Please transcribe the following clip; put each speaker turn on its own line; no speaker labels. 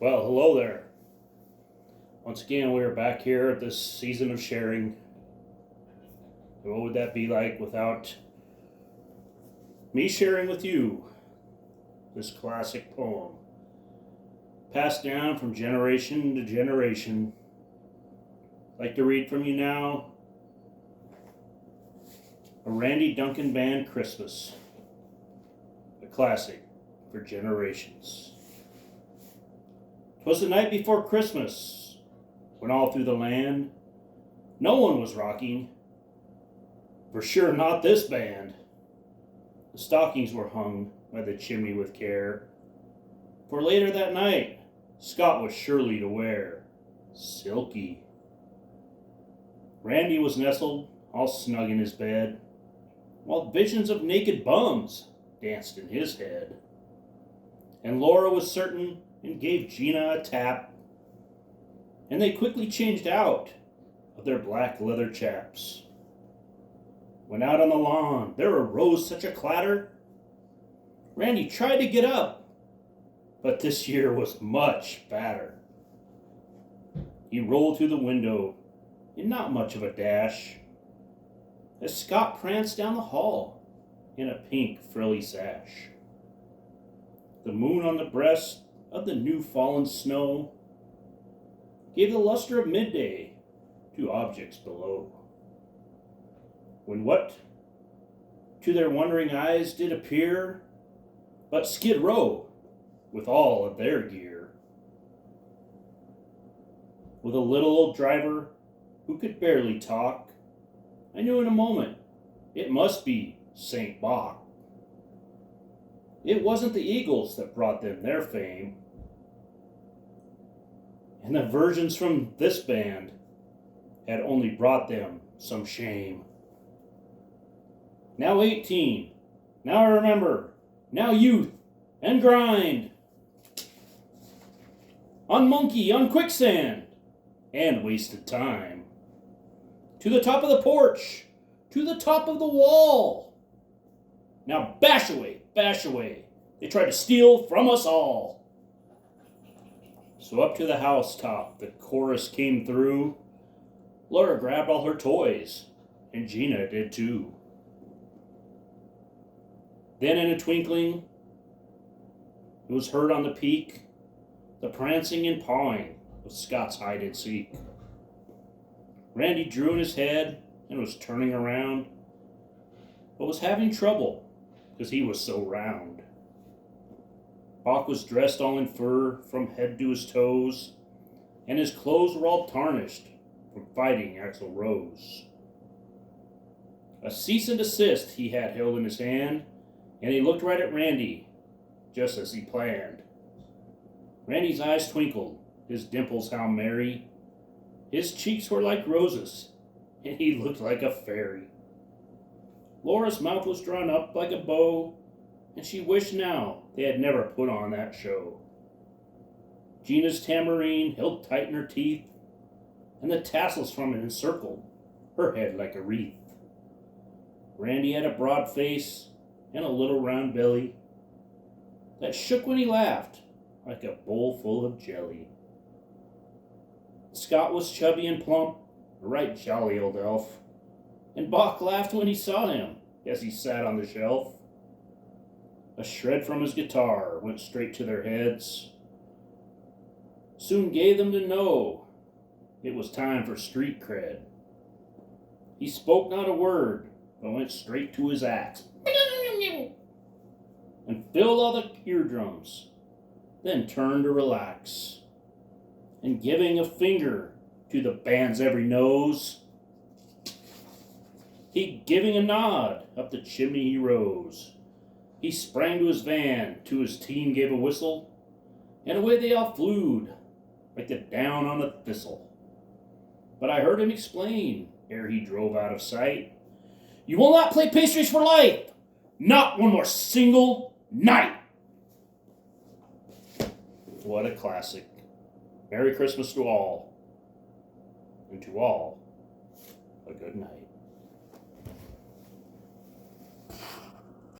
Well, hello there. Once again, we're back here at this season of sharing. What would that be like without me sharing with you this classic poem, passed down from generation to generation? I'd like to read from you now a Randy Duncan Band Christmas, a classic for generations. 'Twas the night before Christmas, when all through the land no one was rocking, for sure not this band. The stockings were hung by the chimney with care, for later that night Scott was surely to wear silky. Randy was nestled all snug in his bed, while visions of naked bums danced in his head. And Laura was certain and gave Gina a tap, and they quickly changed out of their black leather chaps. When out on the lawn there arose such a clatter, Randy tried to get up, but this year was much fatter. He rolled through the window in not much of a dash, as Scott pranced down the hall in a pink frilly sash. The moon on the breast of the new fallen snow gave the luster of midday to objects below. When what to their wondering eyes did appear but Skid Row with all of their gear, with a little old driver who could barely talk, I knew in a moment it must be St. Bach. It wasn't the Eagles that brought them their fame, and the versions from this band had only brought them some shame. Now 18, now I remember, now youth and grind. On monkey, on quicksand, and wasted time. To the top of the porch, to the top of the wall. Now bash away, they tried to steal from us all. So up to the housetop the chorus came through. Laura grabbed all her toys, and Gina did too. Then in a twinkling, it was heard on the peak, the prancing and pawing of Scott's hide and seek. Randy drew in his head and was turning around, but was having trouble because he was so round. Bach was dressed all in fur from head to his toes, and his clothes were all tarnished from fighting Axl Rose. A cease and desist he had held in his hand, and he looked right at Randy, just as he planned. Randy's eyes twinkled, his dimples how merry. His cheeks were like roses, and he looked like a fairy. Laura's mouth was drawn up like a bow, and she wished now they had never put on that show. Gina's tambourine held tight in her teeth, and the tassels from it encircled her head like a wreath. Randy had a broad face and a little round belly that shook when he laughed like a bowl full of jelly. Scott was chubby and plump, a right jolly old elf, and Bach laughed when he saw him as he sat on the shelf. A shred from his guitar went straight to their heads, soon gave them to know it was time for street cred. He spoke not a word, but went straight to his axe and filled all the eardrums, then turned to relax, and giving a finger to the band's every nose, he giving a nod up the chimney he rose. He sprang to his van, to his team gave a whistle, and away they all flewed like the down on a thistle. But I heard him explain, ere he drove out of sight, "You will not play pastries for life, not one more single night." What a classic. Merry Christmas to all, and to all, a good night.